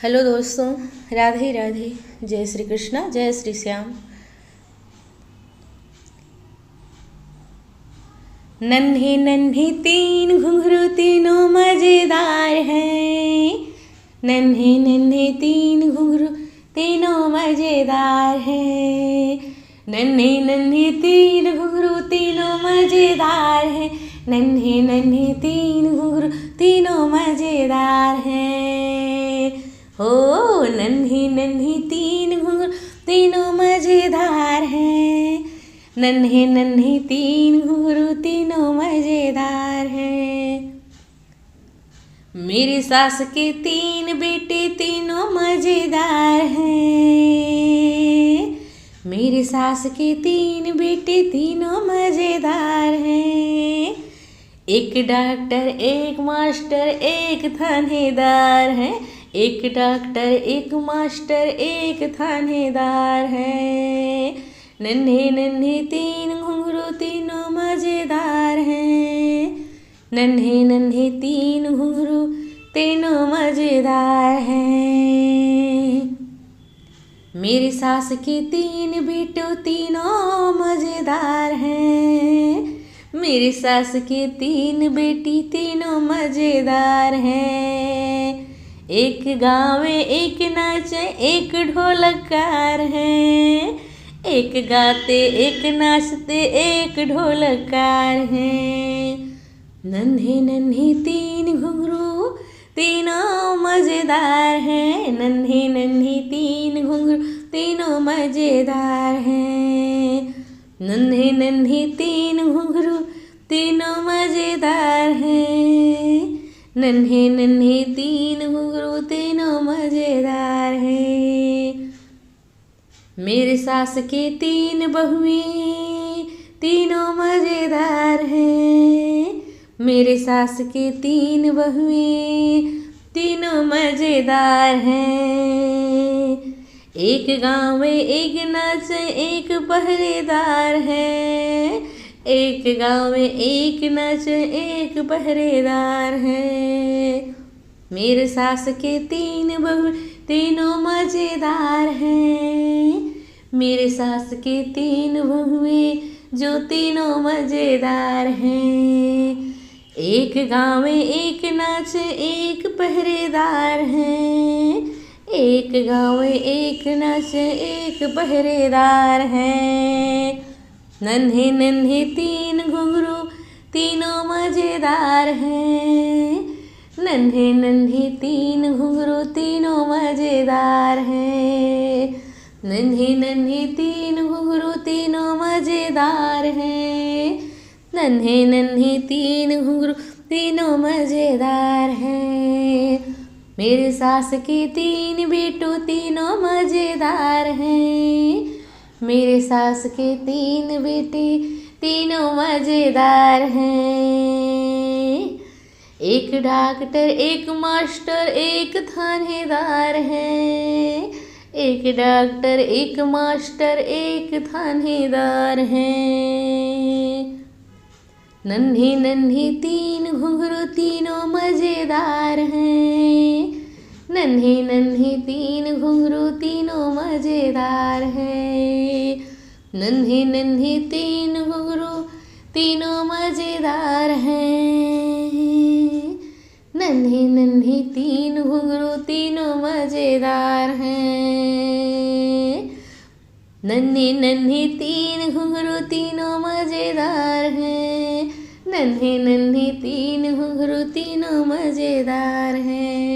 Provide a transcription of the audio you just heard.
Hello दोस्तों, राधे राधे। जय श्री कृष्णा, जय श्री श्याम। नन्हे नन्हे तीन घुंघरू तीनों मजेदार हैं। नन्हे नन्हे तीन घुंघरू तीनों मजेदार हैं। नन्हे नन्हे तीन घुंघरू तीनों मजेदार हैं। नन्हे नन्हे तीन घुंघरू तीनों मजेदार हैं। हो नन्ही नन्ही तीन घुंघरू तीनों मजेदार हैं। नन्हे नन्हे तीन घुंघरू तीनों मजेदार हैं। मेरी सास के तीन बेटे तीनों मजेदार हैं। मेरी सास के तीन बेटे तीनों मजेदार हैं। एक डॉक्टर, एक मास्टर, एक थानेदार है। एक डॉक्टर, एक मास्टर, एक थानेदार है। नन्हे नन्हे तीन घुंघरू तीनों मजेदार हैं। नन्हे नन्हे तीन घुंघरू तीनों मजेदार हैं। मेरी सास के तीन बेटों तीनों मजेदार हैं। मेरी सास के तीन बेटी तीनों मजेदार हैं। एक गाँव में एक नाचे एक ढोलककार हैं। एक गाते एक नाचते एक ढोलककार हैं। नन्हे नन्हे तीन घुंघरू तीनों मजेदार हैं। नन्हे नन्हे तीन घुंघरू तीनों मजेदार हैं। नन्हे नन्हे तीन घुंघरू तीनों मजेदार हैं। नन्हे नन्हे तीन घुंघरू तीनों मजेदार हैं। मेरे सास के तीन बहुएं तीनों मजेदार हैं। मेरे सास के तीन बहुएं तीनों मजेदार हैं। एक गाँव में एक नाच एक पहरेदार है। एक गाँव में एक नाच एक पहरेदार है। मेरे सास के तीन बहू तीनों मजेदार हैं। मेरे सास के तीन बहुएं जो तीनों मजेदार हैं। एक गाँव में एक नाच एक पहरेदार है। एक गाँव में एक नाच एक पहरेदार है। नन्हे नन्हे तीन घुंघरू तीनों मजेदार हैं। नन्हे नन्हे तीन घुंघरू तीनों मजेदार हैं। नन्हे नन्हे तीन घुंघरू तीनों मजेदार हैं। नन्हे नन्हे तीन घुंघरू तीनों मजेदार हैं। मेरे सास के तीन बेटों तीनों मजेदार हैं। मेरे सास के तीन बेटे तीनों मजेदार हैं। एक डॉक्टर, एक मास्टर, एक थानेदार है। एक डॉक्टर, एक मास्टर, एक थानेदार है। नन्हे नन्हे तीन घुंघरू तीनों मजेदार हैं। नन्हे नन्हे तीन घुंघरू तीनों मजेदार हैं। नन्हे नन्हे तीन घुंघरू तीनों मजेदार हैं। नन्हे नन्हे तीन घुंघरू तीनों मजेदार हैं। नन्हे नन्हे तीन घुंघरू तीनों मजेदार हैं। नन्हे नन्हे तीन घुंघरू तीनों मजेदार हैं।